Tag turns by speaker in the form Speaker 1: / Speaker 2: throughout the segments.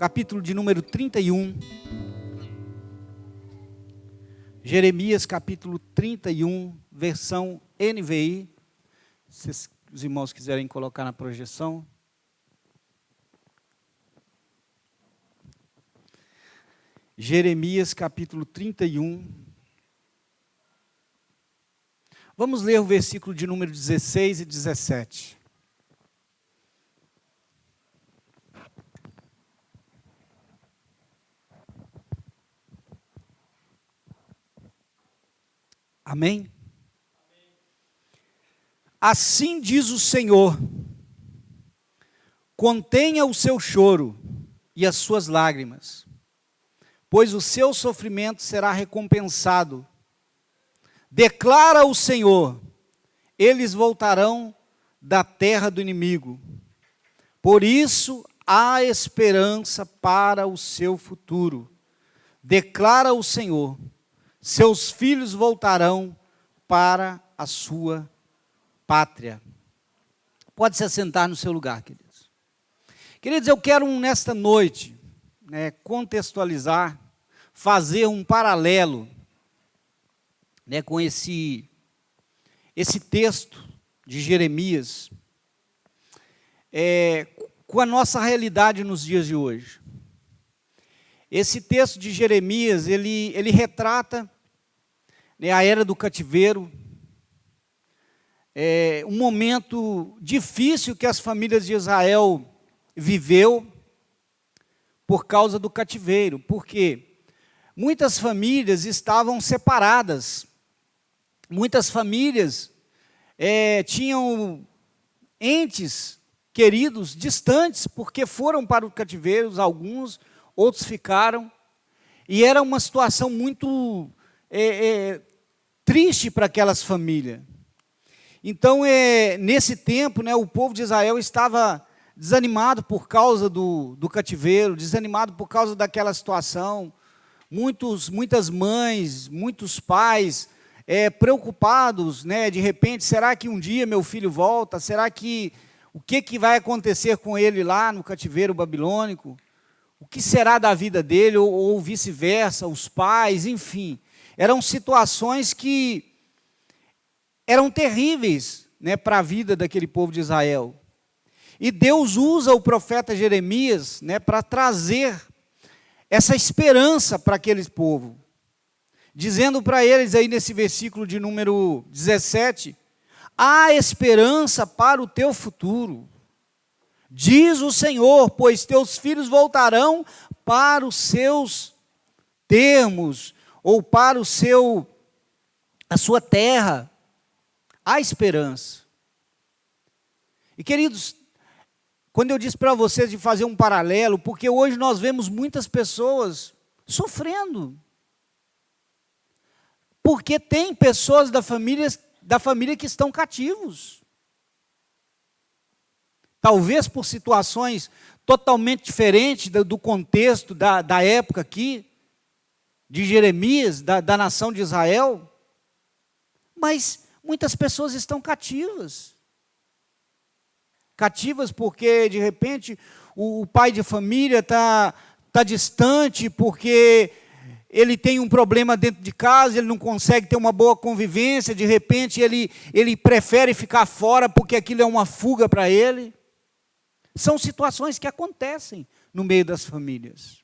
Speaker 1: capítulo de número 31. Jeremias, capítulo 31, versão NVI. Se os irmãos quiserem colocar na projeção. Jeremias, capítulo 31. Vamos ler o versículo de número 16 e 17. Amém? Assim diz o Senhor: contenha o seu choro e as suas lágrimas, pois o seu sofrimento será recompensado. Declara o Senhor: eles voltarão da terra do inimigo. Por isso há esperança para o seu futuro. Declara o Senhor: seus filhos voltarão para a sua pátria. Pode se assentar no seu lugar, queridos. Queridos, eu quero nesta noite, contextualizar, fazer um paralelo, com esse texto de Jeremias, com a nossa realidade nos dias de hoje. Esse texto de Jeremias, ele retrata a era do cativeiro, um momento difícil que as famílias de Israel viveu por causa do cativeiro. Por quê? Muitas famílias estavam separadas, muitas famílias tinham entes queridos distantes, porque foram para o cativeiro, alguns, outros ficaram, e era uma situação muito triste para aquelas famílias. Então, nesse tempo, o povo de Israel estava desanimado por causa do cativeiro, desanimado por causa daquela situação. Muitas mães, muitos pais preocupados, de repente, será que um dia meu filho volta? Será que o que vai acontecer com ele lá no cativeiro babilônico? O que será da vida dele, ou vice-versa, os pais, enfim. Eram situações que eram terríveis, para a vida daquele povo de Israel. E Deus usa o profeta Jeremias, para trazer essa esperança para aquele povo, dizendo para eles aí nesse versículo de número 17, há esperança para o teu futuro. Diz o Senhor, pois teus filhos voltarão para os seus termos, ou para a sua terra. Há esperança. E queridos, quando eu disse para vocês de fazer um paralelo, porque hoje nós vemos muitas pessoas sofrendo. Porque tem pessoas da família que estão cativos. Talvez por situações totalmente diferentes do contexto da época aqui, de Jeremias, da nação de Israel, mas muitas pessoas estão cativas. Cativas porque, de repente, o pai de família está distante, porque ele tem um problema dentro de casa, ele não consegue ter uma boa convivência, de repente ele prefere ficar fora porque aquilo é uma fuga para ele. São situações que acontecem no meio das famílias.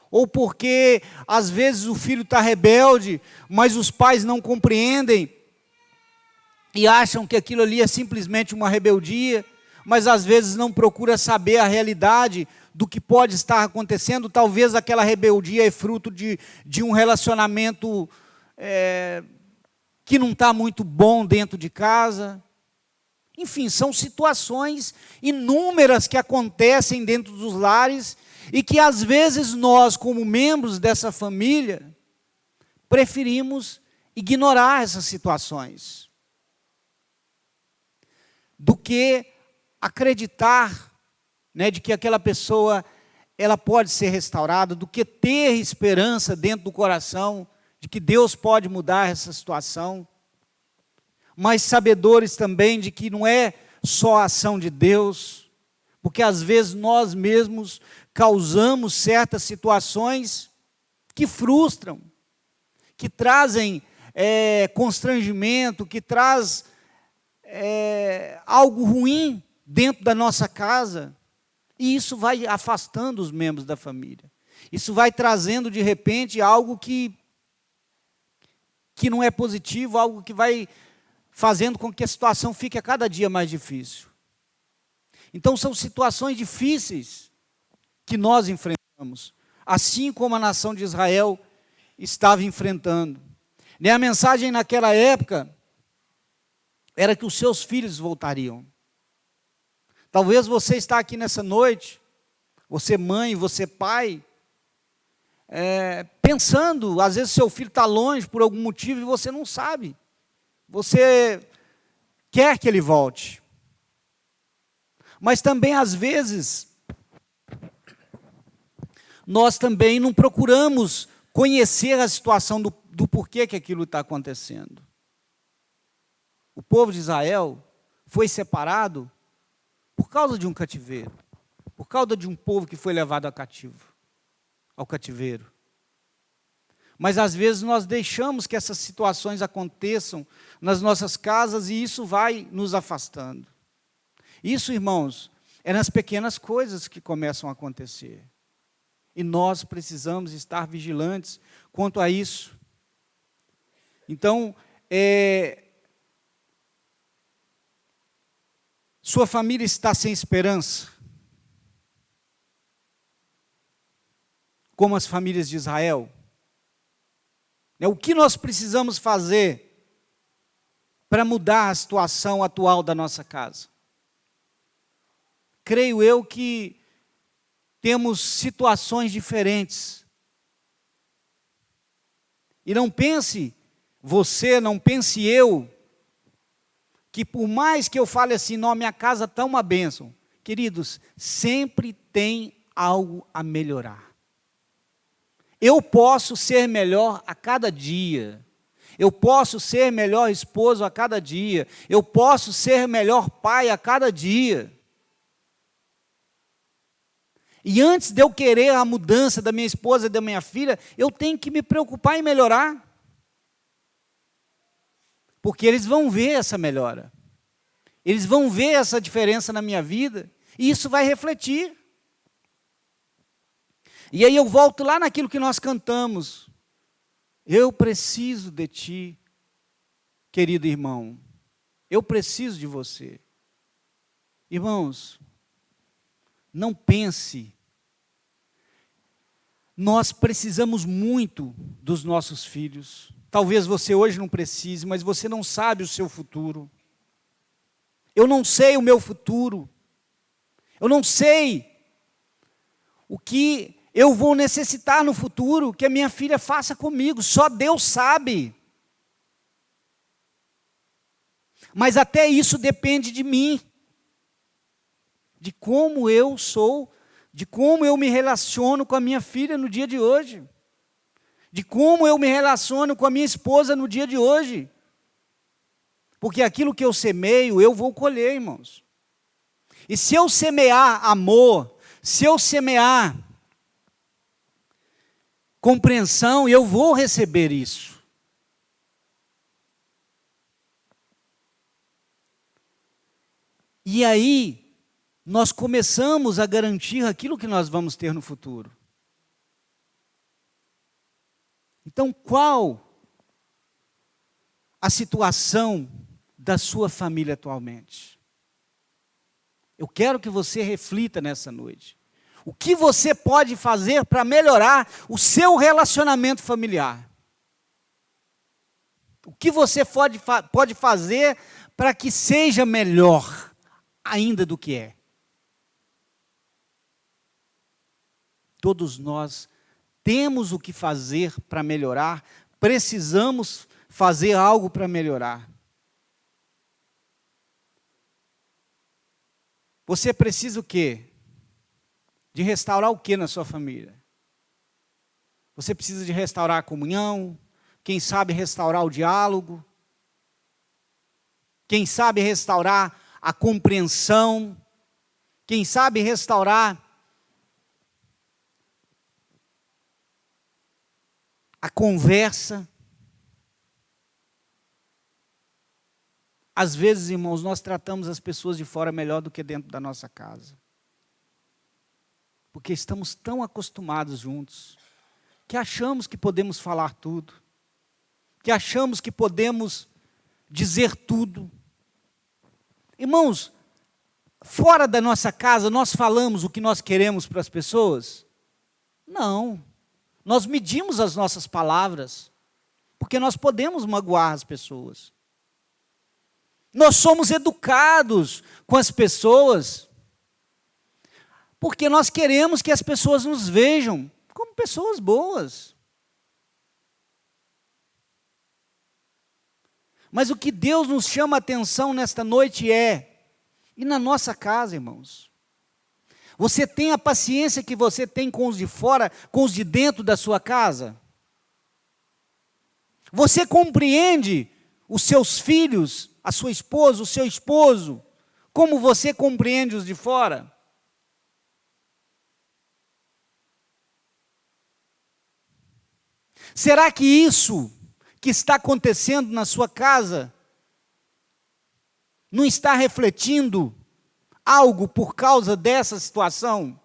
Speaker 1: Ou porque, às vezes, o filho está rebelde, mas os pais não compreendem e acham que aquilo ali é simplesmente uma rebeldia, mas às vezes não procura saber a realidade do que pode estar acontecendo. Talvez aquela rebeldia é fruto de um relacionamento que não está muito bom dentro de casa. Enfim, são situações inúmeras que acontecem dentro dos lares e que às vezes nós, como membros dessa família, preferimos ignorar essas situações do que acreditar, de que aquela pessoa ela pode ser restaurada, do que ter esperança dentro do coração de que Deus pode mudar essa situação. Mas sabedores também de que não é só a ação de Deus, Porque às vezes nós mesmos causamos certas situações que frustram, que trazem constrangimento, que traz algo ruim dentro da nossa casa. E isso vai afastando os membros da família. Isso vai trazendo, de repente, algo que não é positivo, algo que vai fazendo com que a situação fique a cada dia mais difícil. Então, são situações difíceis que nós enfrentamos, assim como a nação de Israel estava enfrentando. E a mensagem naquela época era que os seus filhos voltariam. Talvez você está aqui nessa noite, você mãe, você pai, pensando, às vezes seu filho está longe por algum motivo e você não sabe. Você quer que ele volte. Mas também, às vezes, nós também não procuramos conhecer a situação do porquê que aquilo está acontecendo. O povo de Israel foi separado por causa de um cativeiro, por causa de um povo que foi levado ao cativeiro. Mas às vezes nós deixamos que essas situações aconteçam nas nossas casas e isso vai nos afastando. Isso, irmãos, é nas pequenas coisas que começam a acontecer. E nós precisamos estar vigilantes quanto a isso. Então, sua família está sem esperança? Como as famílias de Israel? O que nós precisamos fazer para mudar a situação atual da nossa casa? Creio eu que temos situações diferentes. E não pense você, não pense eu, que por mais que eu fale assim, não, minha casa está uma bênção. Queridos, sempre tem algo a melhorar. Eu posso ser melhor a cada dia. Eu posso ser melhor esposo a cada dia. Eu posso ser melhor pai a cada dia. E antes de eu querer a mudança da minha esposa e da minha filha, eu tenho que me preocupar em melhorar. Porque eles vão ver essa melhora. Eles vão ver essa diferença na minha vida. E isso vai refletir. E aí eu volto lá naquilo que nós cantamos. Eu preciso de ti, querido irmão. Eu preciso de você. Irmãos, não pense. Nós precisamos muito dos nossos filhos. Talvez você hoje não precise, mas você não sabe o seu futuro. Eu não sei o meu futuro. Eu não sei o que eu vou necessitar no futuro que a minha filha faça comigo. Só Deus sabe. Mas até isso depende de mim. De como eu sou, de como eu me relaciono com a minha filha no dia de hoje. De como eu me relaciono com a minha esposa no dia de hoje. Porque aquilo que eu semeio, eu vou colher, irmãos. E se eu semear amor, se eu semear compreensão, eu vou receber isso. E aí, nós começamos a garantir aquilo que nós vamos ter no futuro. Então, qual a situação da sua família atualmente? Eu quero que você reflita nessa noite. O que você pode fazer para melhorar o seu relacionamento familiar? O que você pode fazer para que seja melhor ainda do que é? Todos nós temos o que fazer para melhorar, precisamos fazer algo para melhorar. Você precisa o quê? De restaurar o quê na sua família? Você precisa de restaurar a comunhão, quem sabe restaurar o diálogo, quem sabe restaurar a compreensão, quem sabe restaurar a conversa. Às vezes, irmãos, nós tratamos as pessoas de fora melhor do que dentro da nossa casa. Porque estamos tão acostumados juntos, que achamos que podemos falar tudo, que achamos que podemos dizer tudo. Irmãos, fora da nossa casa, nós falamos o que nós queremos para as pessoas? Não. Nós medimos as nossas palavras, porque nós podemos magoar as pessoas. Nós somos educados com as pessoas, porque nós queremos que as pessoas nos vejam como pessoas boas. Mas o que Deus nos chama a atenção nesta noite é, e na nossa casa, irmãos, você tem a paciência que você tem com os de fora, com os de dentro da sua casa? Você compreende os seus filhos, a sua esposa, o seu esposo, como você compreende os de fora? Será que isso que está acontecendo na sua casa não está refletindo algo por causa dessa situação?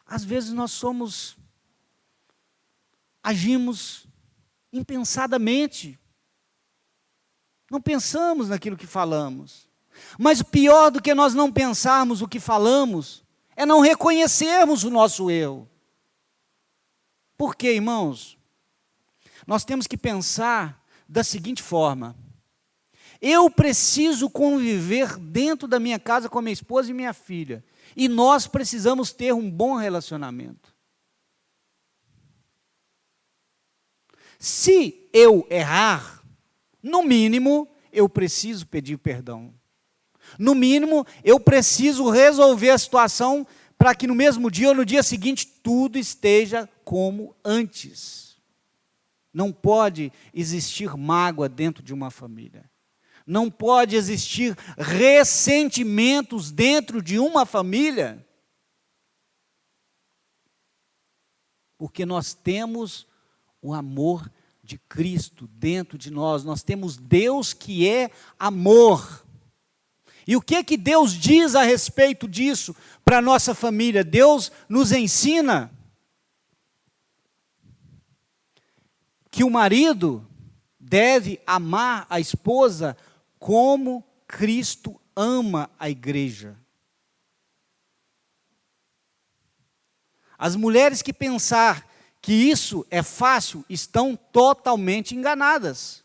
Speaker 1: Às vezes nós agimos impensadamente, não pensamos naquilo que falamos. Mas pior do que nós não pensarmos o que falamos, é não reconhecermos o nosso erro. Por quê, irmãos? Nós temos que pensar da seguinte forma: eu preciso conviver dentro da minha casa com a minha esposa e minha filha, e nós precisamos ter um bom relacionamento. Se eu errar, no mínimo, eu preciso pedir perdão. No mínimo, eu preciso resolver a situação para que no mesmo dia ou no dia seguinte tudo esteja como antes. Não pode existir mágoa dentro de uma família. Não pode existir ressentimentos dentro de uma família. Porque nós temos o amor de Cristo dentro de nós. Nós temos Deus que é amor. E o que Deus diz a respeito disso para a nossa família? Deus nos ensina que o marido deve amar a esposa como Cristo ama a igreja. As mulheres que pensar que isso é fácil estão totalmente enganadas.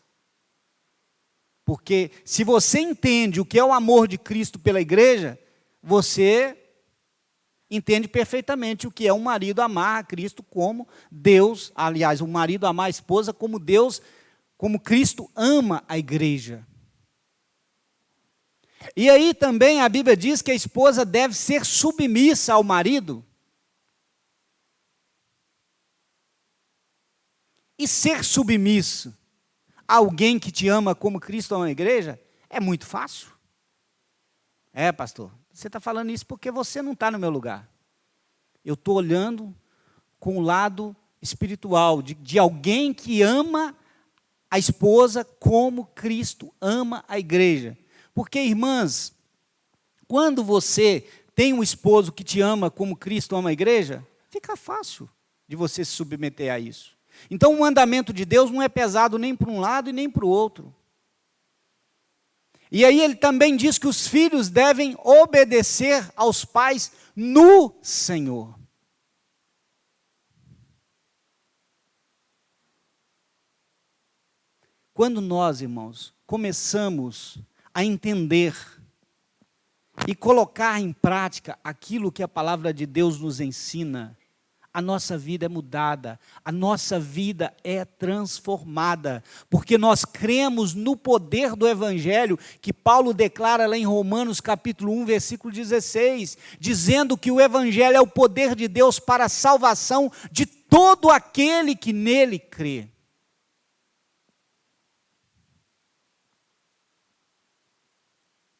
Speaker 1: Porque se você entende o que é o amor de Cristo pela igreja, você entende perfeitamente o que é um marido amar a Cristo como Deus, aliás, o marido amar a esposa como Deus, como Cristo ama a igreja. E aí também a Bíblia diz que a esposa deve ser submissa ao marido. E ser submisso a alguém que te ama como Cristo ama a igreja é muito fácil. É, pastor, você está falando isso porque você não está no meu lugar. Eu estou olhando com o lado espiritual de alguém que ama a esposa como Cristo ama a igreja. Porque, irmãs, quando você tem um esposo que te ama como Cristo ama a igreja, fica fácil de você se submeter a isso. Então o mandamento de Deus não é pesado nem para um lado e nem para o outro. E aí ele também diz que os filhos devem obedecer aos pais no Senhor. Quando nós, irmãos, começamos a entender e colocar em prática aquilo que a palavra de Deus nos ensina, a nossa vida é mudada, a nossa vida é transformada, porque nós cremos no poder do Evangelho, que Paulo declara lá em Romanos capítulo 1, versículo 16, dizendo que o Evangelho é o poder de Deus para a salvação de todo aquele que nele crê.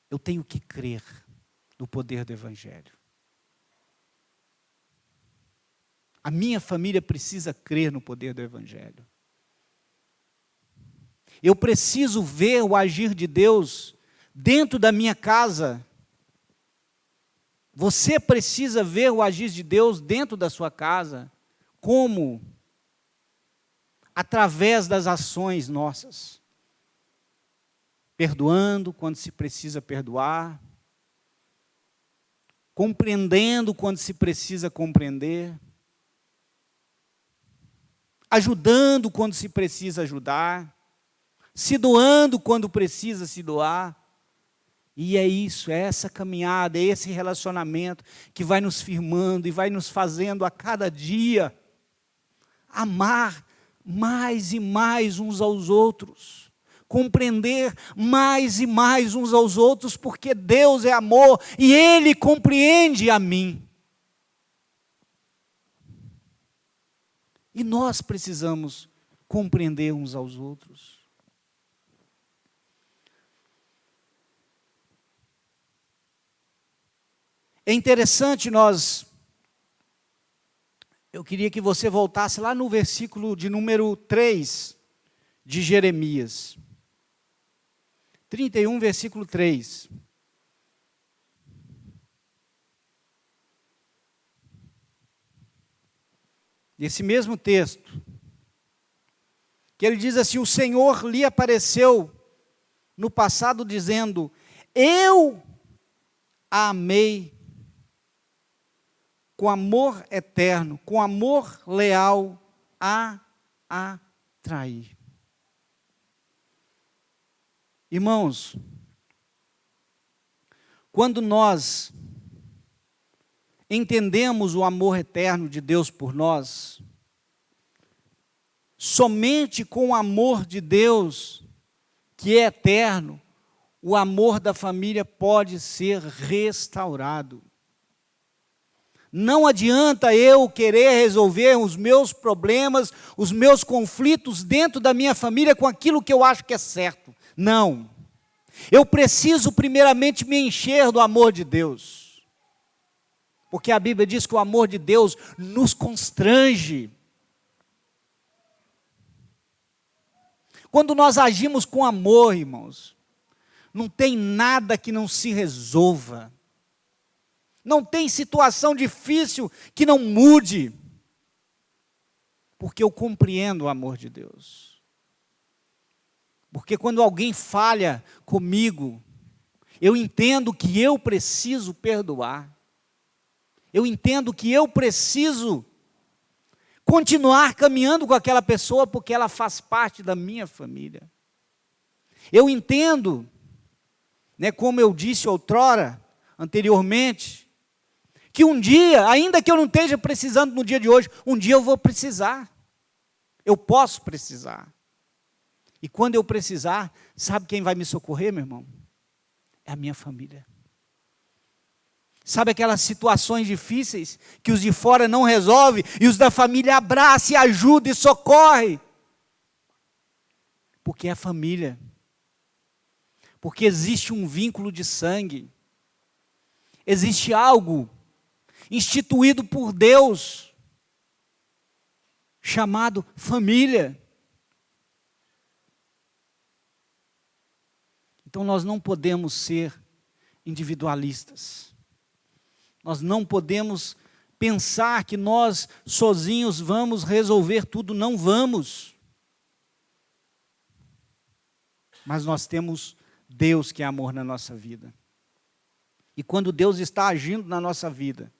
Speaker 1: Eu tenho que crer no poder do Evangelho. A minha família precisa crer no poder do Evangelho. Eu preciso ver o agir de Deus dentro da minha casa. Você precisa ver o agir de Deus dentro da sua casa. Como? Através das ações nossas. Perdoando quando se precisa perdoar. Compreendendo quando se precisa compreender. Ajudando quando se precisa ajudar. Se doando quando precisa se doar. E é isso, é essa caminhada, é esse relacionamento que vai nos firmando e vai nos fazendo a cada dia amar mais e mais uns aos outros, compreender mais e mais uns aos outros, porque Deus é amor e Ele compreende a mim. E nós precisamos compreender uns aos outros. É interessante eu queria que você voltasse lá no versículo de número 3 de Jeremias. 31, versículo 3. Esse mesmo texto, que ele diz assim: o Senhor lhe apareceu no passado dizendo, eu a amei com amor eterno, com amor leal, a atrair. Irmãos, quando nós entendemos o amor eterno de Deus por nós, somente com o amor de Deus, que é eterno, o amor da família pode ser restaurado. Não adianta eu querer resolver os meus problemas, os meus conflitos dentro da minha família com aquilo que eu acho que é certo. Não. Eu preciso primeiramente me encher do amor de Deus. Porque a Bíblia diz que o amor de Deus nos constrange. Quando nós agimos com amor, irmãos, não tem nada que não se resolva. Não tem situação difícil que não mude. Porque eu compreendo o amor de Deus. Porque quando alguém falha comigo, eu entendo que eu preciso perdoar. Eu entendo que eu preciso continuar caminhando com aquela pessoa porque ela faz parte da minha família. Eu entendo, como eu disse outrora, anteriormente, que um dia, ainda que eu não esteja precisando no dia de hoje, um dia eu vou precisar. Eu posso precisar. E quando eu precisar, sabe quem vai me socorrer, meu irmão? É a minha família. Sabe aquelas situações difíceis que os de fora não resolvem e os da família abraçam e ajudam e socorrem? Porque é a família. Porque existe um vínculo de sangue. Existe algo instituído por Deus, chamado família. Então nós não podemos ser individualistas. Nós não podemos pensar que nós sozinhos vamos resolver tudo, não vamos. Mas nós temos Deus que é amor na nossa vida. E quando Deus está agindo na nossa vida,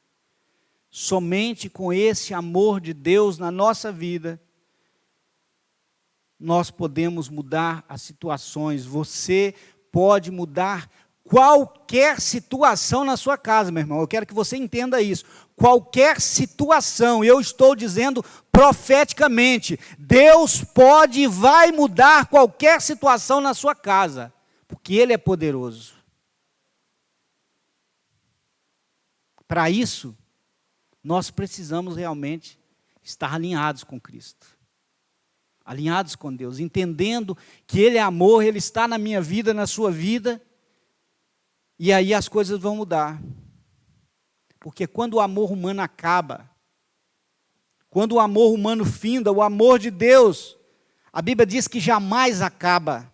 Speaker 1: somente com esse amor de Deus na nossa vida, nós podemos mudar as situações. Você pode mudar qualquer situação na sua casa, meu irmão. Eu quero que você entenda isso. Qualquer situação, eu estou dizendo profeticamente, Deus pode e vai mudar qualquer situação na sua casa, porque Ele é poderoso. Para isso, nós precisamos realmente estar alinhados com Cristo. Alinhados com Deus, entendendo que Ele é amor, Ele está na minha vida, na sua vida. E aí as coisas vão mudar. Porque quando o amor humano acaba, quando o amor humano finda, o amor de Deus, a Bíblia diz que jamais acaba,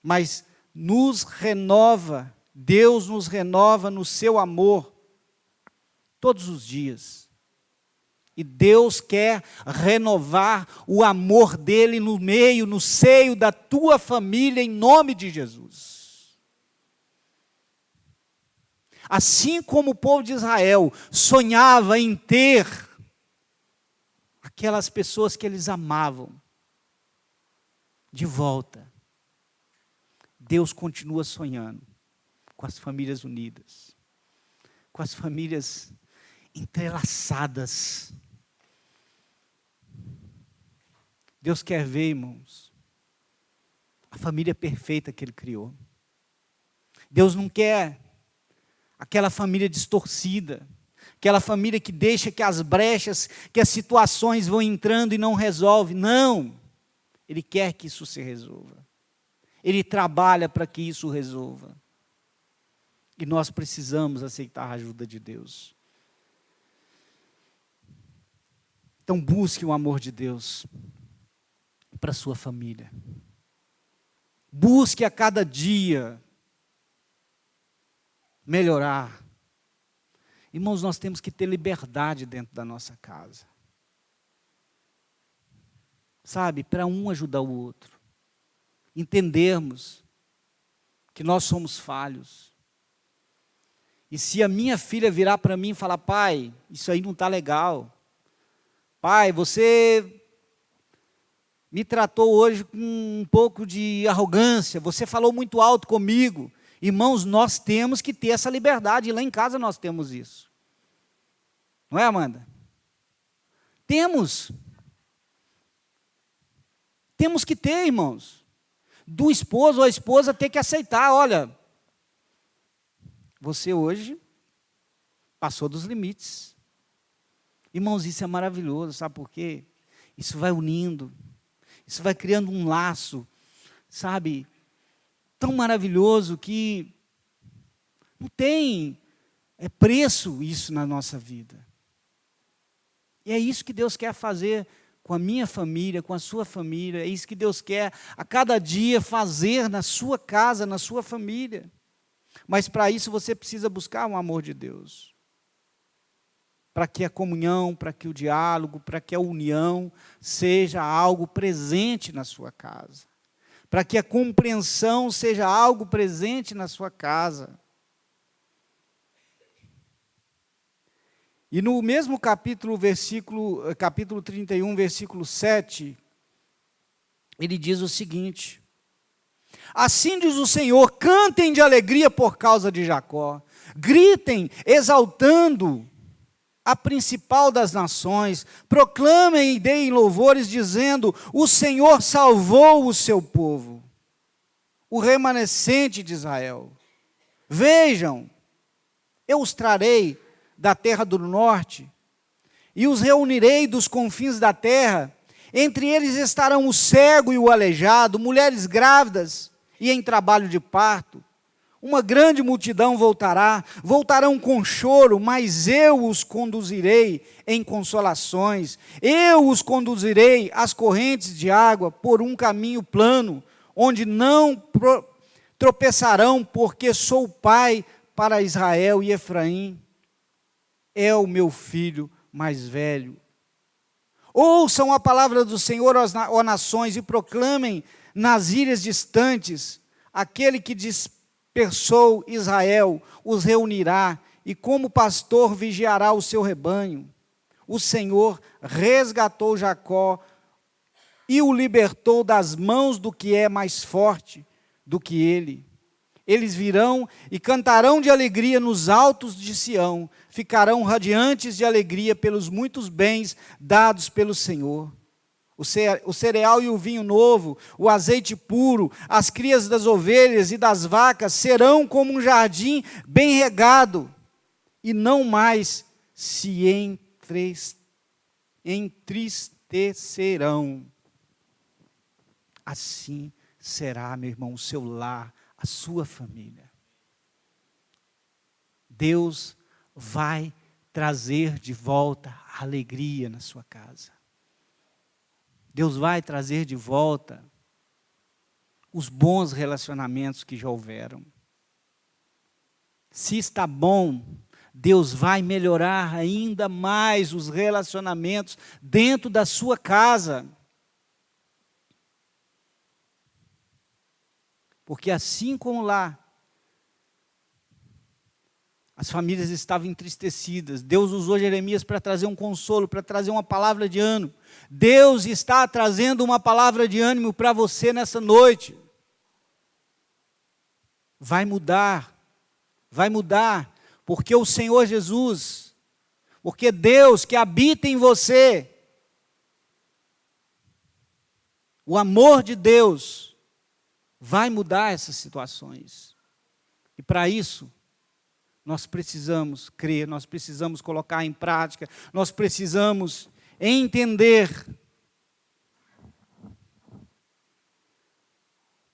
Speaker 1: mas nos renova, Deus nos renova no seu amor, todos os dias. E Deus quer renovar o amor dele no meio, no seio da tua família, em nome de Jesus. Assim como o povo de Israel sonhava em ter aquelas pessoas que eles amavam de volta, Deus continua sonhando com as famílias unidas, com as famílias entrelaçadas. Deus quer ver, irmãos, a família perfeita que Ele criou. Deus não quer aquela família distorcida, aquela família que deixa que as brechas, que as situações vão entrando e não resolve. Não, Ele quer que isso se resolva. Ele trabalha para que isso resolva. E nós precisamos aceitar a ajuda de Deus. Então busque o amor de Deus para a sua família. Busque a cada dia melhorar. Irmãos, nós temos que ter liberdade dentro da nossa casa. Sabe, para um ajudar o outro. Entendermos que nós somos falhos. E se a minha filha virar para mim e falar: pai, isso aí não está legal. Pai, você me tratou hoje com um pouco de arrogância, você falou muito alto comigo. Irmãos, nós temos que ter essa liberdade, e lá em casa nós temos isso. Não é, Amanda? Temos. Temos que ter, irmãos. Do esposo ou a esposa ter que aceitar: olha, você hoje passou dos limites. Irmãos, isso é maravilhoso, sabe por quê? Isso vai unindo, isso vai criando um laço, sabe, tão maravilhoso que não tem preço isso na nossa vida. E é isso que Deus quer fazer com a minha família, com a sua família, é isso que Deus quer a cada dia fazer na sua casa, na sua família. Mas para isso você precisa buscar o amor de Deus. Para que a comunhão, para que o diálogo, para que a união seja algo presente na sua casa. Para que a compreensão seja algo presente na sua casa. E no mesmo capítulo 31, versículo 7, ele diz o seguinte: assim diz o Senhor, cantem de alegria por causa de Jacó, gritem exaltando a principal das nações, proclamem e deem louvores, dizendo: o Senhor salvou o seu povo, o remanescente de Israel. Vejam, eu os trarei da terra do norte, e os reunirei dos confins da terra. Entre eles estarão o cego e o aleijado, mulheres grávidas e em trabalho de parto. Uma grande multidão voltarão com choro, mas eu os conduzirei em consolações. Eu os conduzirei às correntes de água por um caminho plano, onde não tropeçarão, porque sou pai para Israel e Efraim é o meu filho mais velho. Ouçam a palavra do Senhor, ó nações, e proclamem nas ilhas distantes: aquele que dispersou Israel os reunirá, e como pastor vigiará o seu rebanho. O Senhor resgatou Jacó e o libertou das mãos do que é mais forte do que ele. Eles virão e cantarão de alegria nos altos de Sião, ficarão radiantes de alegria pelos muitos bens dados pelo Senhor. O cereal e o vinho novo, o azeite puro, as crias das ovelhas e das vacas serão como um jardim bem regado, e não mais se entristecerão. Assim será, meu irmão, o seu lar, a sua família. Deus vai trazer de volta a alegria na sua casa. Deus vai trazer de volta os bons relacionamentos que já houveram. Se está bom, Deus vai melhorar ainda mais os relacionamentos dentro da sua casa. Porque assim como lá, as famílias estavam entristecidas, Deus usou Jeremias para trazer um consolo, para trazer uma palavra de ânimo. Deus está trazendo uma palavra de ânimo para você nessa noite. Vai mudar, porque o Senhor Jesus, porque Deus que habita em você, o amor de Deus, vai mudar essas situações. E para isso, nós precisamos crer, nós precisamos colocar em prática, nós precisamos entender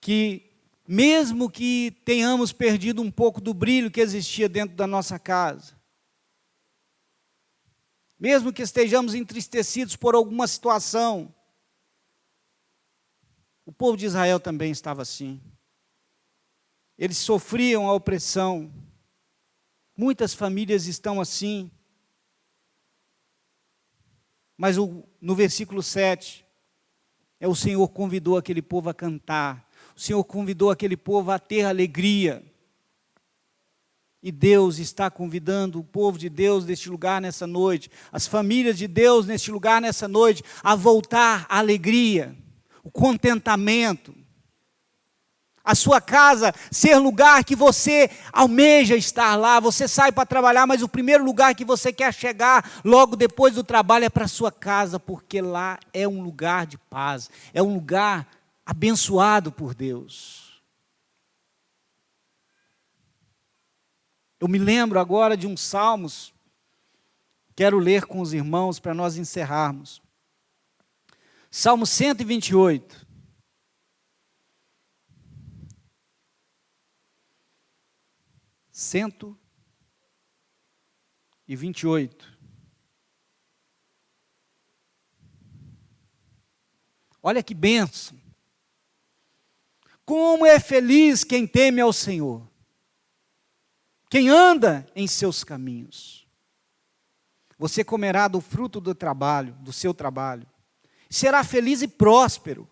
Speaker 1: que, mesmo que tenhamos perdido um pouco do brilho que existia dentro da nossa casa, mesmo que estejamos entristecidos por alguma situação, o povo de Israel também estava assim. Eles sofriam a opressão. Muitas famílias estão assim. Mas no versículo 7, o Senhor convidou aquele povo a cantar. O Senhor convidou aquele povo a ter alegria. E Deus está convidando o povo de Deus neste lugar nessa noite, as famílias de Deus neste lugar nessa noite, a voltar à alegria, o contentamento. A sua casa ser lugar que você almeja estar lá, você sai para trabalhar, mas o primeiro lugar que você quer chegar logo depois do trabalho é para a sua casa, porque lá é um lugar de paz, é um lugar abençoado por Deus. Eu me lembro agora de uns salmos, quero ler com os irmãos para nós encerrarmos. Salmo 128. Cento e 28. Olha que bênção. Como é feliz quem teme ao Senhor, quem anda em seus caminhos. Você comerá do fruto do trabalho, do seu trabalho, será feliz e próspero.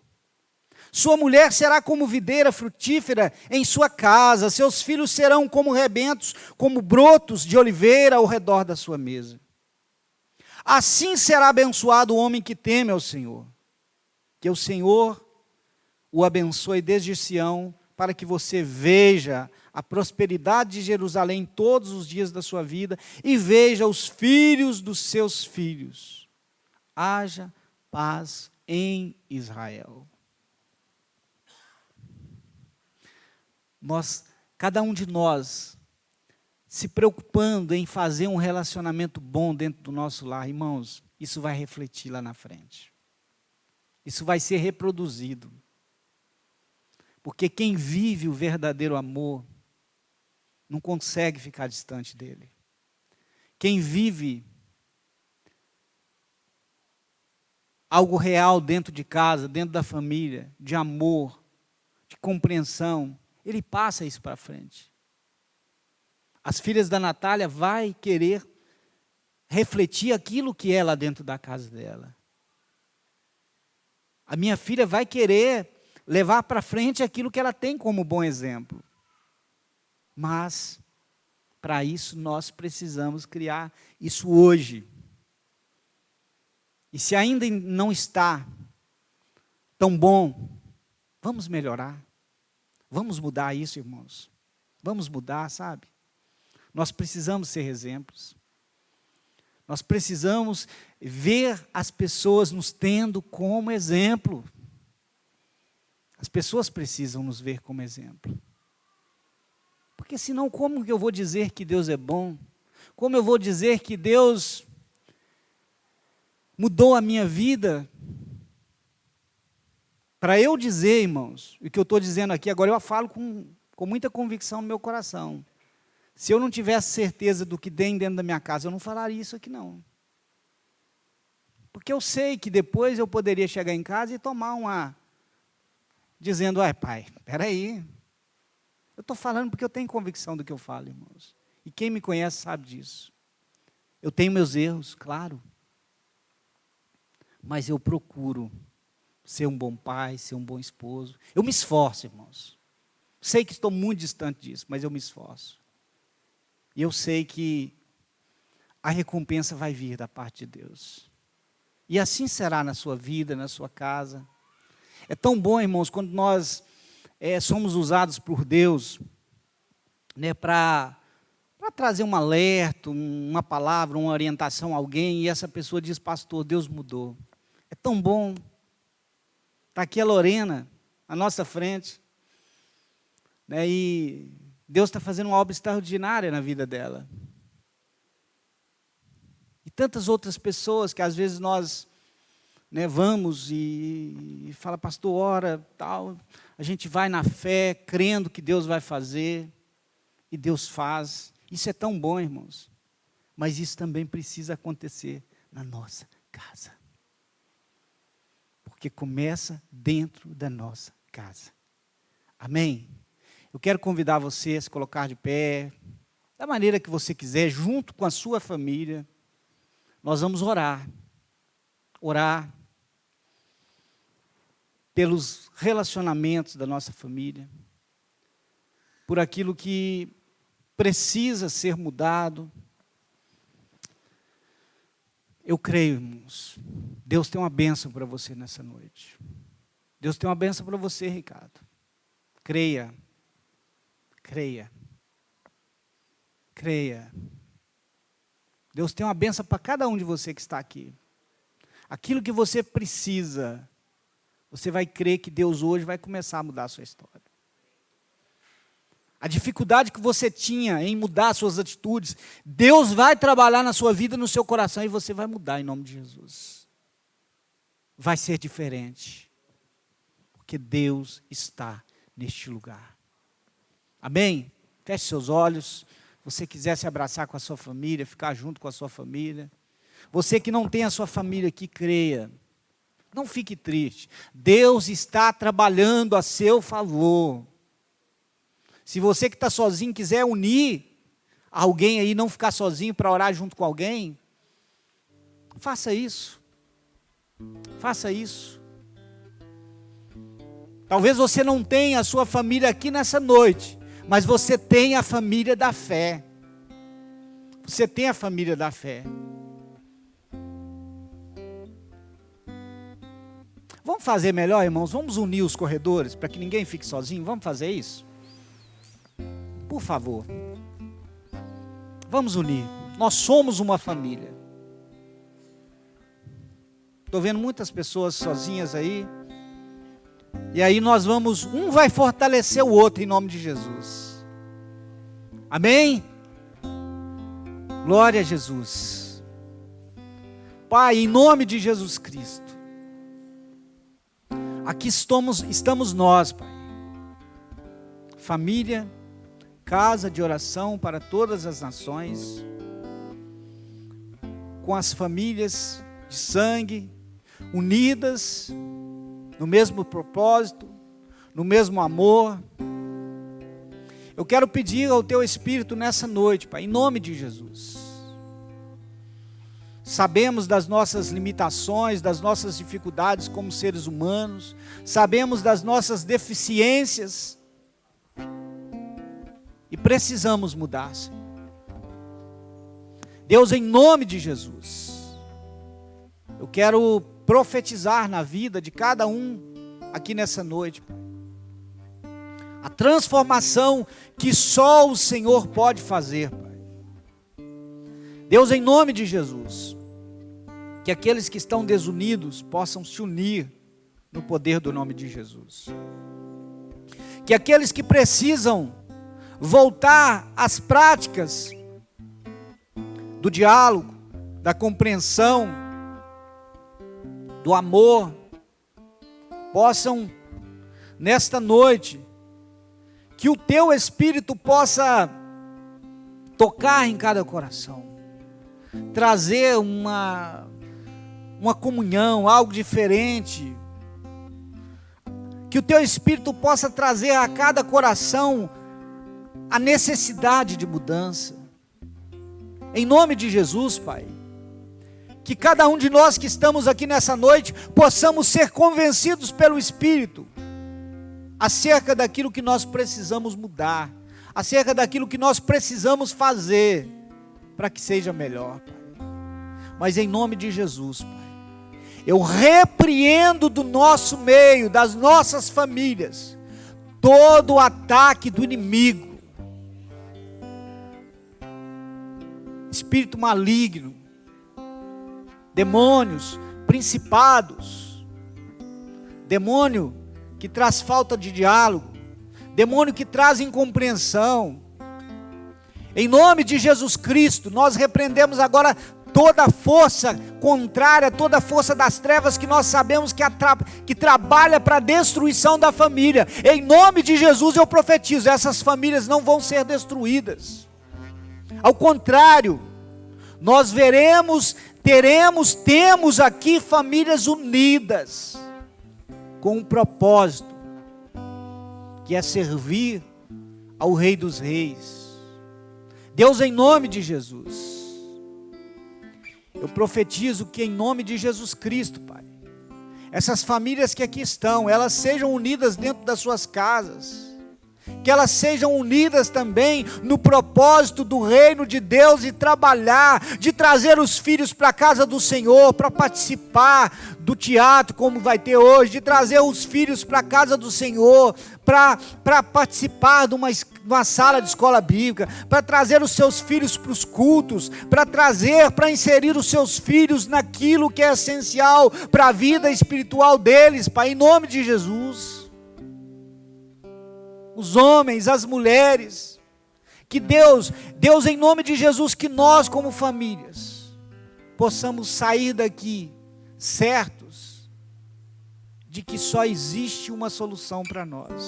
Speaker 1: Sua mulher será como videira frutífera em sua casa, seus filhos serão como rebentos, como brotos de oliveira ao redor da sua mesa. Assim será abençoado o homem que teme ao Senhor. Que o Senhor o abençoe desde Sião, para que você veja a prosperidade de Jerusalém todos os dias da sua vida e veja os filhos dos seus filhos. Haja paz em Israel. Cada um de nós, se preocupando em fazer um relacionamento bom dentro do nosso lar, irmãos, isso vai refletir lá na frente. Isso vai ser reproduzido. Porque quem vive o verdadeiro amor, não consegue ficar distante dele. Quem vive algo real dentro de casa, dentro da família, de amor, de compreensão, ele passa isso para frente. As filhas da Natália vão querer refletir aquilo que é lá dentro da casa dela. A minha filha vai querer levar para frente aquilo que ela tem como bom exemplo. Mas, para isso, nós precisamos criar isso hoje. E se ainda não está tão bom, vamos melhorar. Vamos mudar isso, irmãos. Vamos mudar, sabe? Nós precisamos ser exemplos. Nós precisamos ver as pessoas nos tendo como exemplo. As pessoas precisam nos ver como exemplo. Porque senão, como que eu vou dizer que Deus é bom? Como eu vou dizer que Deus mudou a minha vida? Para eu dizer, irmãos, o que eu estou dizendo aqui, agora eu falo com muita convicção no meu coração. Se eu não tivesse certeza do que tem dentro da minha casa, eu não falaria isso aqui não. Porque eu sei que depois eu poderia chegar em casa e tomar uma... Dizendo, pai, espera aí. Eu estou falando porque eu tenho convicção do que eu falo, irmãos. E quem me conhece sabe disso. Eu tenho meus erros, claro. Mas eu procuro ser um bom pai, ser um bom esposo. Eu me esforço, irmãos. Sei que estou muito distante disso, mas eu me esforço. E eu sei que a recompensa vai vir da parte de Deus. E assim será na sua vida, na sua casa. É tão bom, irmãos, quando nós somos usados por Deus, né, para trazer um alerta, uma palavra, uma orientação a alguém, e essa pessoa diz, pastor, Deus mudou. É tão bom. Está aqui a Lorena, à nossa frente, né, e Deus está fazendo uma obra extraordinária na vida dela. E tantas outras pessoas que às vezes nós, né, vamos e fala, pastor, ora, tal, a gente vai na fé, crendo que Deus vai fazer, e Deus faz. Isso é tão bom, irmãos. Mas isso também precisa acontecer na nossa casa. Porque começa dentro da nossa casa. Amém? Eu quero convidar você a se colocar de pé, da maneira que você quiser, junto com a sua família. Nós vamos orar. Orar pelos relacionamentos da nossa família, por aquilo que precisa ser mudado. Eu creio, irmãos, Deus tem uma bênção para você nessa noite. Deus tem uma bênção para você, Ricardo. Creia, creia, creia. Deus tem uma bênção para cada um de você que está aqui. Aquilo que você precisa, você vai crer que Deus hoje vai começar a mudar a sua história. A dificuldade que você tinha em mudar suas atitudes, Deus vai trabalhar na sua vida, no seu coração, e você vai mudar em nome de Jesus. Vai ser diferente. Porque Deus está neste lugar. Amém? Feche seus olhos. Você quiser se abraçar com a sua família, ficar junto com a sua família. Você que não tem a sua família aqui, creia. Não fique triste. Deus está trabalhando a seu favor. Se você que está sozinho quiser unir alguém aí, não ficar sozinho para orar junto com alguém, faça isso. Faça isso. Talvez você não tenha a sua família aqui nessa noite, mas você tem a família da fé. Você tem a família da fé. Vamos fazer melhor, irmãos? Vamos unir os corredores para que ninguém fique sozinho? Vamos fazer isso? Por favor. Vamos unir. Nós somos uma família. Estou vendo muitas pessoas sozinhas aí. E aí nós vamos, um vai fortalecer o outro em nome de Jesus. Amém? Glória a Jesus. Pai, em nome de Jesus Cristo. Aqui estamos nós, Pai. Família, casa de oração para todas as nações. Com as famílias de sangue, unidas no mesmo propósito, no mesmo amor. Eu quero pedir ao Teu Espírito nessa noite, Pai, em nome de Jesus. Sabemos das nossas limitações, das nossas dificuldades como seres humanos, sabemos das nossas deficiências e precisamos mudar, Senhor. Deus, em nome de Jesus, eu quero profetizar na vida de cada um aqui nessa noite, Pai. A transformação que só o Senhor pode fazer, Pai. Deus, em nome de Jesus, que aqueles que estão desunidos possam se unir no poder do nome de Jesus. Que aqueles que precisam voltar às práticas do diálogo, da compreensão, do amor, possam, nesta noite, que o Teu Espírito possa tocar em cada coração, trazer uma comunhão, algo diferente, que o Teu Espírito possa trazer a cada coração a necessidade de mudança, em nome de Jesus, Pai. Que cada um de nós que estamos aqui nessa noite, possamos ser convencidos pelo Espírito, acerca daquilo que nós precisamos mudar, acerca daquilo que nós precisamos fazer, para que seja melhor, Pai. Mas em nome de Jesus, Pai, eu repreendo do nosso meio, das nossas famílias, todo o ataque do inimigo, espírito maligno, demônios, principados, demônio que traz falta de diálogo, demônio que traz incompreensão. Em nome de Jesus Cristo, nós repreendemos agora toda força contrária, toda força das trevas que nós sabemos que trabalha para a destruição da família. Em nome de Jesus eu profetizo, essas famílias não vão ser destruídas. Ao contrário, nós temos aqui famílias unidas, com um propósito, que é servir ao Rei dos Reis. Deus, em nome de Jesus, eu profetizo que em nome de Jesus Cristo, Pai, essas famílias que aqui estão, elas sejam unidas dentro das suas casas, que elas sejam unidas também no propósito do reino de Deus, de trabalhar, de trazer os filhos para a casa do Senhor, para participar do teatro como vai ter hoje, de trazer os filhos para a casa do Senhor, para participar de uma sala de escola bíblica, para trazer os seus filhos para os cultos, para inserir os seus filhos naquilo que é essencial para a vida espiritual deles, Pai, em nome de Jesus. Os homens, as mulheres, que Deus em nome de Jesus, que nós como famílias, possamos sair daqui certos de que só existe uma solução para nós: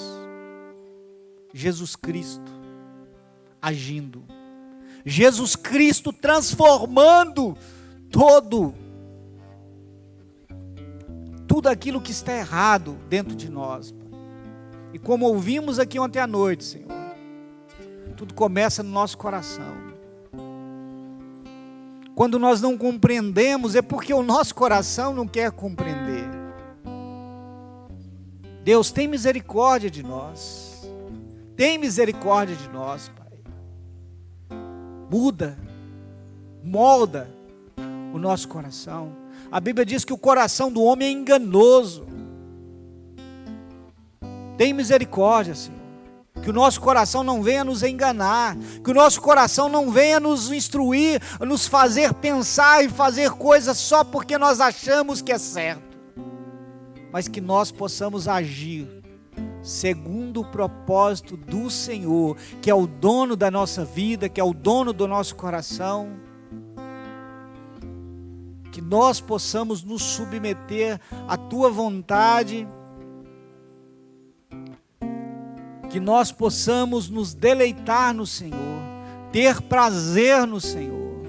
Speaker 1: Jesus Cristo agindo, Jesus Cristo transformando tudo aquilo que está errado dentro de nós. E como ouvimos aqui ontem à noite, Senhor, tudo começa no nosso coração. Quando nós não compreendemos, é porque o nosso coração não quer compreender. Deus, tem misericórdia de nós. Tem misericórdia de nós, Pai. Muda, molda o nosso coração. A Bíblia diz que o coração do homem é enganoso. Tem misericórdia, Senhor, que o nosso coração não venha nos enganar, que o nosso coração não venha nos instruir, nos fazer pensar e fazer coisas só porque nós achamos que é certo, mas que nós possamos agir segundo o propósito do Senhor, que é o dono da nossa vida, que é o dono do nosso coração, que nós possamos nos submeter à Tua vontade, que nós possamos nos deleitar no Senhor, ter prazer no Senhor,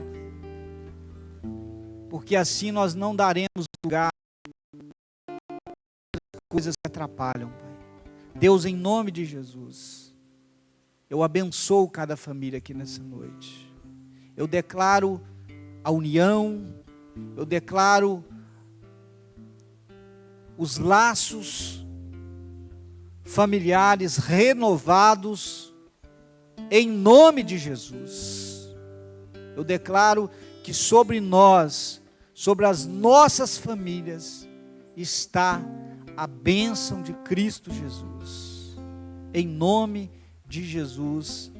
Speaker 1: porque assim nós não daremos lugar às coisas que atrapalham, Pai. Deus, em nome de Jesus, eu abençoo cada família aqui nessa noite, eu declaro a união, eu declaro os laços familiares renovados, em nome de Jesus. Eu declaro que sobre nós, sobre as nossas famílias, está a bênção de Cristo Jesus, em nome de Jesus,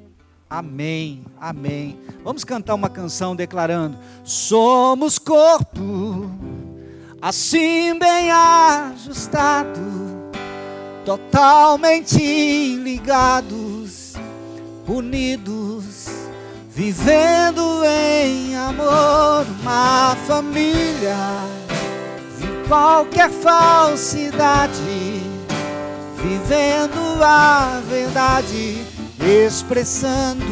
Speaker 1: amém, amém. Vamos cantar uma canção declarando: somos corpo, assim bem ajustado, totalmente ligados, unidos, vivendo em amor, uma família, em qualquer falsidade, vivendo a verdade, expressando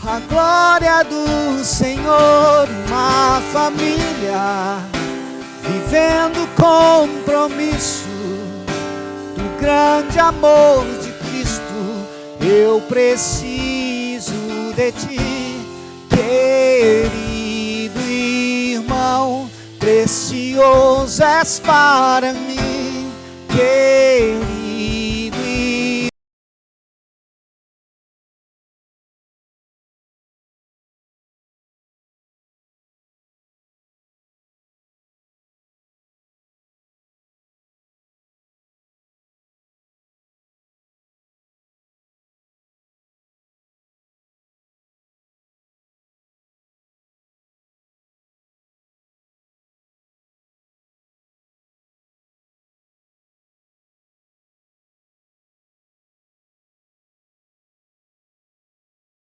Speaker 1: a glória do Senhor, uma família vivendo compromisso do grande amor de Cristo. Eu preciso de ti, querido irmão, precioso és para mim, querido